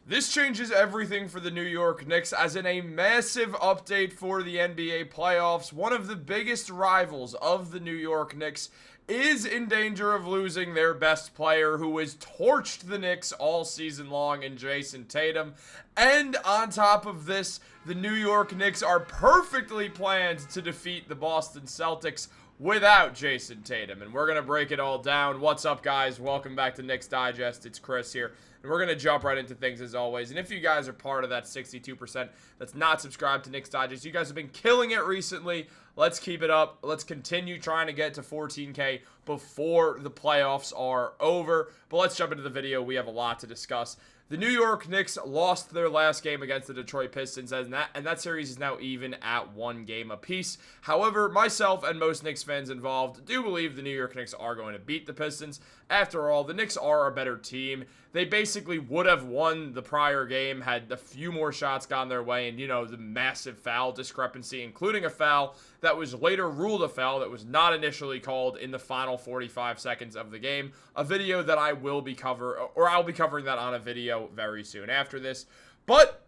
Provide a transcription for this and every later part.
This changes everything for the New York Knicks, as in a massive update for the NBA playoffs. One of the biggest rivals of the New York Knicks is in danger of losing their best player, who has torched the Knicks all season long, in Jayson Tatum. And on top of this, the New York Knicks are perfectly planned to defeat the Boston Celtics without Jayson Tatum. And we're going to break it all down. What's up, guys? Welcome back to Knicks Digest. It's Chris here. And we're going to jump right into things as always. And if you guys are part of that 62% that's not subscribed to Knicks Digest, you guys have been killing it recently. Let's keep it up. Let's continue trying to get to 14K before the playoffs are over. But let's jump into the video. We have a lot to discuss. The New York Knicks lost their last game against the Detroit Pistons, and that series is now even at 1 game apiece. However, myself and most Knicks fans involved do believe the New York Knicks are going to beat the Pistons. After all, the Knicks are a better team. They basically would have won the prior game had a few more shots gone their way, and, the massive foul discrepancy, including a foul that was later ruled a foul that was not initially called in the final 45 seconds of the game. A video that I'll be covering that on a video very soon after this. But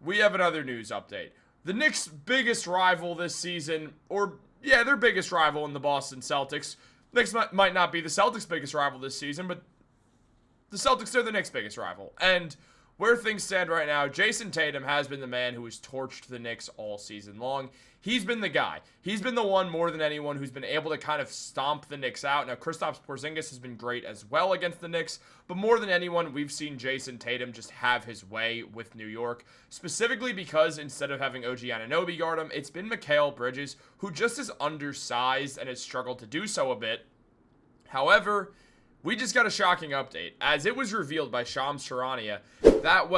we have another news update. The Knicks' biggest rival this season, their biggest rival in the Boston Celtics. Knicks might not be the Celtics' biggest rival this season, but the Celtics are the Knicks' biggest rival. And where things stand right now, Jayson Tatum has been the man who has torched the Knicks all season long. He's been the guy. He's been the one more than anyone who's been able to kind of stomp the Knicks out. Now, Kristaps Porzingis has been great as well against the Knicks, but more than anyone, we've seen Jayson Tatum just have his way with New York, specifically because instead of having OG Anunoby guard him, it's been Mikal Bridges, who just is undersized and has struggled to do so a bit. However, we just got a shocking update, as it was revealed by Shams Charania that,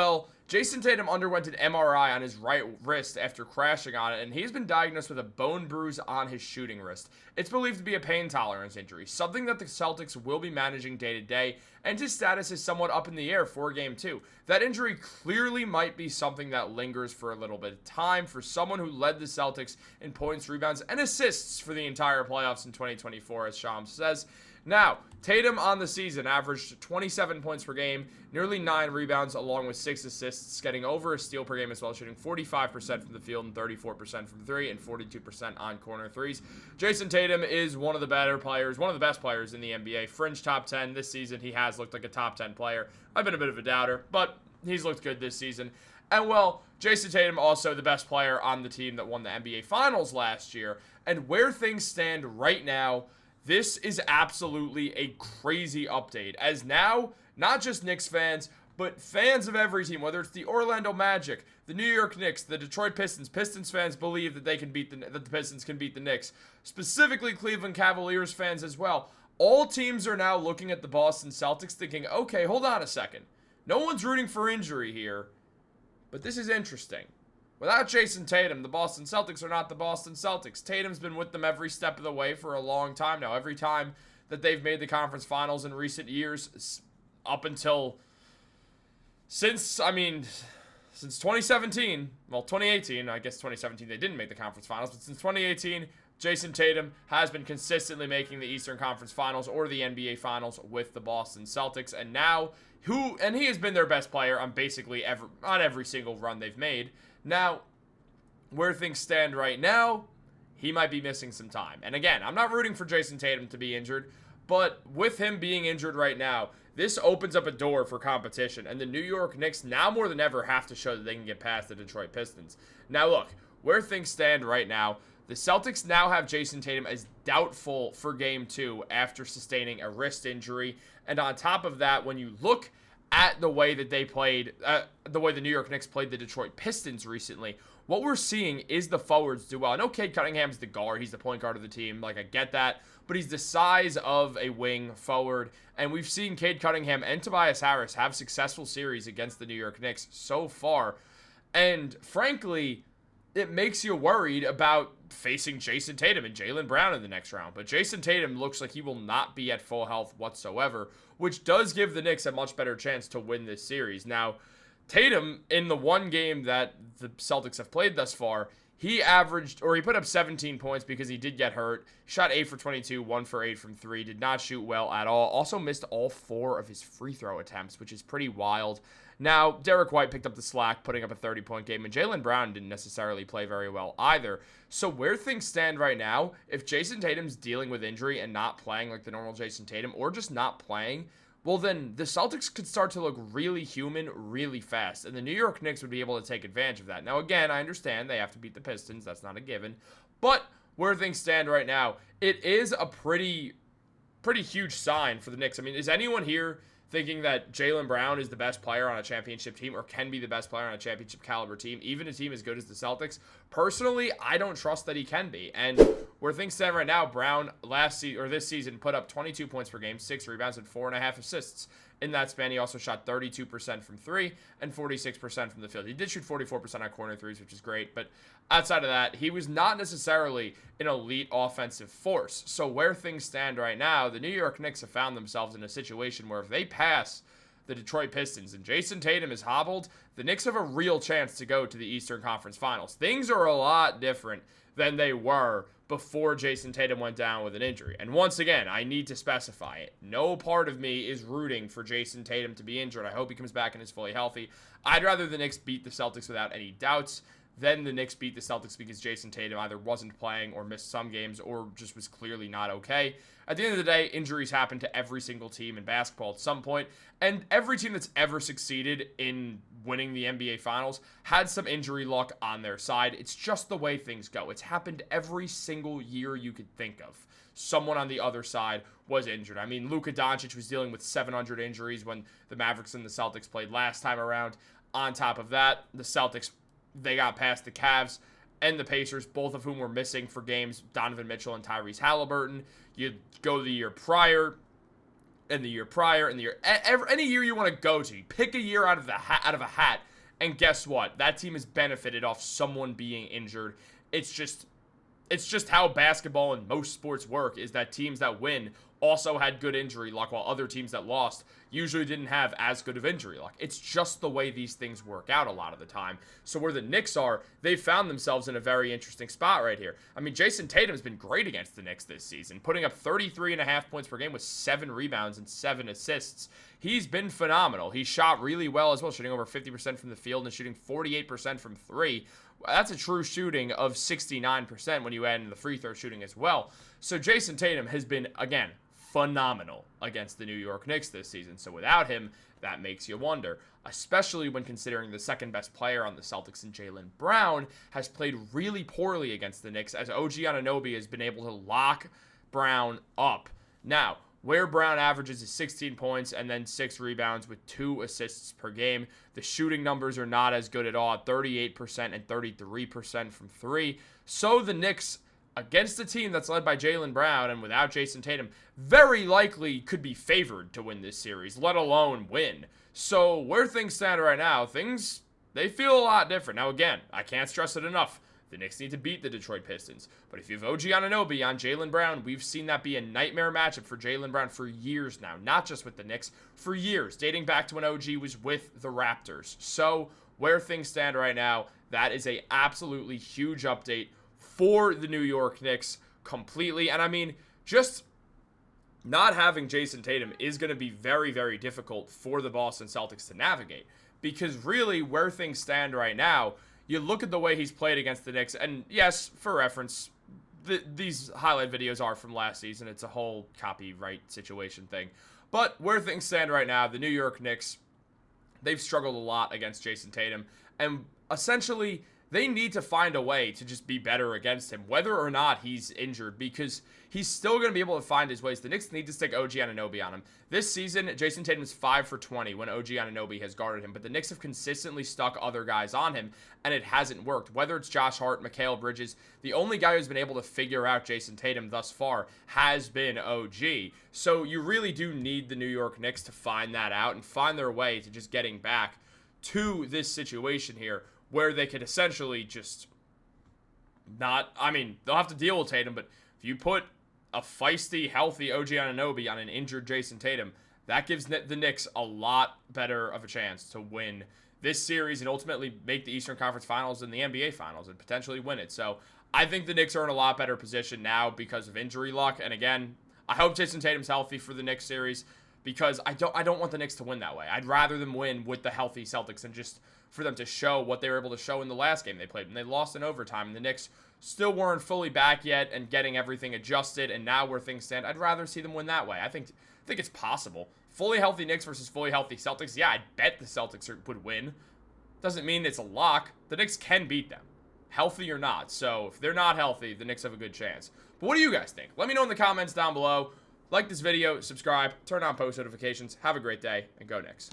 Jayson Tatum underwent an MRI on his right wrist after crashing on it, and he's been diagnosed with a bone bruise on his shooting wrist. It's believed to be a pain tolerance injury, something that the Celtics will be managing day to day, and his status is somewhat up in the air for Game 2. That injury clearly might be something that lingers for a little bit of time for someone who led the Celtics in points, rebounds, and assists for the entire playoffs in 2024, as Shams says. Now, Tatum on the season averaged 27 points per game, nearly 9 rebounds, along with 6 assists, getting over a steal per game as well, shooting 45% from the field and 34% from 3 and 42% on corner threes. Jayson Tatum is one of the better players, one of the best players in the NBA. Fringe top 10 this season. He has looked like a top 10 player. I've been a bit of a doubter, but he's looked good this season. And, Jayson Tatum also the best player on the team that won the NBA Finals last year. And where things stand right now, this is absolutely a crazy update, as now, not just Knicks fans, but fans of every team, whether it's the Orlando Magic, the New York Knicks, the Detroit Pistons fans believe that that the Pistons can beat the Knicks. Specifically, Cleveland Cavaliers fans as well. All teams are now looking at the Boston Celtics thinking, okay, hold on a second. No one's rooting for injury here, but this is interesting. Without Jayson Tatum, the Boston Celtics are not the Boston Celtics. Tatum's been with them every step of the way for a long time now. Every time that they've made the conference finals in recent years, up until since 2017, 2018, I guess 2017 they didn't make the conference finals, but since 2018, Jayson Tatum has been consistently making the Eastern Conference Finals or the NBA Finals with the Boston Celtics, and now he has been their best player on basically on every single run they've made. Now, where things stand right now, he might be missing some time. And again, I'm not rooting for Jayson Tatum to be injured, but with him being injured right now, this opens up a door for competition. And the New York Knicks, now more than ever, have to show that they can get past the Detroit Pistons. Now look, where things stand right now, the Celtics now have Jayson Tatum as doubtful for Game 2 after sustaining a wrist injury. And on top of that, when you look at the way that they played, the way the New York Knicks played the Detroit Pistons recently, what we're seeing is the forwards do well. I know Cade Cunningham's the guard. He's the point guard of the team. I get that. But he's the size of a wing forward. And we've seen Cade Cunningham and Tobias Harris have successful series against the New York Knicks so far. And frankly, it makes you worried about facing Jayson Tatum and Jalen Brown in the next round. But Jayson Tatum looks like he will not be at full health whatsoever, which does give the Knicks a much better chance to win this series. Now, Tatum, in the one game that the Celtics have played thus far, he put up 17 points because he did get hurt. Shot 8 for 22, 1 for 8 from 3. Did not shoot well at all. Also missed all 4 of his free throw attempts, which is pretty wild. Now, Derek White picked up the slack, putting up a 30-point game, and Jalen Brown didn't necessarily play very well either. So where things stand right now, if Jayson Tatum's dealing with injury and not playing like the normal Jayson Tatum, or just not playing, well then the Celtics could start to look really human really fast, and the New York Knicks would be able to take advantage of that. Now again, I understand they have to beat the Pistons, that's not a given, but where things stand right now, it is a pretty huge sign for the Knicks. I mean, is anyone here thinking that Jaylen Brown is the best player on a championship team or can be the best player on a championship caliber team, even a team as good as the Celtics? Personally, I don't trust that he can be. And where things stand right now, Brown this season put up 22 points per game, 6 rebounds, and 4.5 assists. In that span, he also shot 32% from 3 and 46% from the field. He did shoot 44% on corner threes, which is great. But outside of that, he was not necessarily an elite offensive force. So where things stand right now, the New York Knicks have found themselves in a situation where if they pass the Detroit Pistons and Jayson Tatum is hobbled, the Knicks have a real chance to go to the Eastern Conference Finals. Things are a lot different than they were before Jayson Tatum went down with an injury. And once again, I need to specify it. No part of me is rooting for Jayson Tatum to be injured. I hope he comes back and is fully healthy. I'd rather the Knicks beat the Celtics without any doubts than the Knicks beat the Celtics because Jayson Tatum either wasn't playing or missed some games or just was clearly not okay. At the end of the day, injuries happen to every single team in basketball at some point, and every team that's ever succeeded in winning the NBA Finals had some injury luck on their side. It's just the way things go. It's happened every single year you could think of. Someone on the other side was injured. I mean, Luka Doncic was dealing with 700 injuries when the Mavericks and the Celtics played last time around. On top of that, the Celtics, they got past the Cavs and the Pacers, both of whom were missing for games, Donovan Mitchell and Tyrese Halliburton. You go the year prior, and the year prior, and the year any year you want to go to. Pick a year out of a hat, and guess what? That team has benefited off someone being injured. It's just how basketball and most sports work, is that teams that win also had good injury luck, while other teams that lost usually didn't have as good of injury luck. It's just the way these things work out a lot of the time. So where the Knicks are, they've found themselves in a very interesting spot right here. I mean, Jayson Tatum's been great against the Knicks this season, putting up 33.5 points per game with 7 rebounds and 7 assists. He's been phenomenal. He shot really well as well, shooting over 50% from the field and shooting 48% from 3. That's a true shooting of 69% when you add in the free throw shooting as well. So Jayson Tatum has been, again, phenomenal against the New York Knicks this season. So without him, that makes you wonder, especially when considering the second best player on the Celtics in Jaylen Brown has played really poorly against the Knicks, as OG Anunoby has been able to lock Brown up. Now, where Brown averages is 16 points and then 6 rebounds with 2 assists per game. The shooting numbers are not as good at all, 38% and 33% from 3. So the Knicks, against a team that's led by Jaylen Brown and without Jayson Tatum, very likely could be favored to win this series, let alone win. So where things stand right now, they feel a lot different. Now again, I can't stress it enough. The Knicks need to beat the Detroit Pistons. But if you have OG Anunoby on Jaylen Brown, we've seen that be a nightmare matchup for Jaylen Brown for years now. Not just with the Knicks, for years, dating back to when OG was with the Raptors. So where things stand right now, that is a absolutely huge update for the New York Knicks completely. And I mean, just not having Jayson Tatum is going to be very, very difficult for the Boston Celtics to navigate. Because really, where things stand right now, you look at the way he's played against the Knicks, and yes, for reference, these highlight videos are from last season. It's a whole copyright situation thing. But where things stand right now, the New York Knicks, they've struggled a lot against Jayson Tatum, and essentially, they need to find a way to just be better against him, whether or not he's injured, because he's still going to be able to find his ways. The Knicks need to stick OG Anunoby on him. This season, Jayson Tatum is 5 for 20 when OG Anunoby has guarded him, but the Knicks have consistently stuck other guys on him, and it hasn't worked. Whether it's Josh Hart, Mikal Bridges, the only guy who's been able to figure out Jayson Tatum thus far has been OG. So you really do need the New York Knicks to find that out and find their way to just getting back to this situation here, where they could essentially just they'll have to deal with Tatum, but if you put a feisty, healthy OG Anunoby on an injured Jayson Tatum, that gives the Knicks a lot better of a chance to win this series and ultimately make the Eastern Conference Finals and the NBA Finals and potentially win it. So I think the Knicks are in a lot better position now because of injury luck. And again, I hope Jayson Tatum's healthy for the Knicks series. because I don't want the Knicks to win that way. I'd rather them win with the healthy Celtics than just for them to show what they were able to show in the last game they played. And they lost in overtime, and the Knicks still weren't fully back yet and getting everything adjusted, and now where things stand, I'd rather see them win that way. I think it's possible. Fully healthy Knicks versus fully healthy Celtics. Yeah, I'd bet the Celtics would win. Doesn't mean it's a lock. The Knicks can beat them, healthy or not. So if they're not healthy, the Knicks have a good chance. But what do you guys think? Let me know in the comments down below. Like this video, subscribe, turn on post notifications. Have a great day, and go Knicks.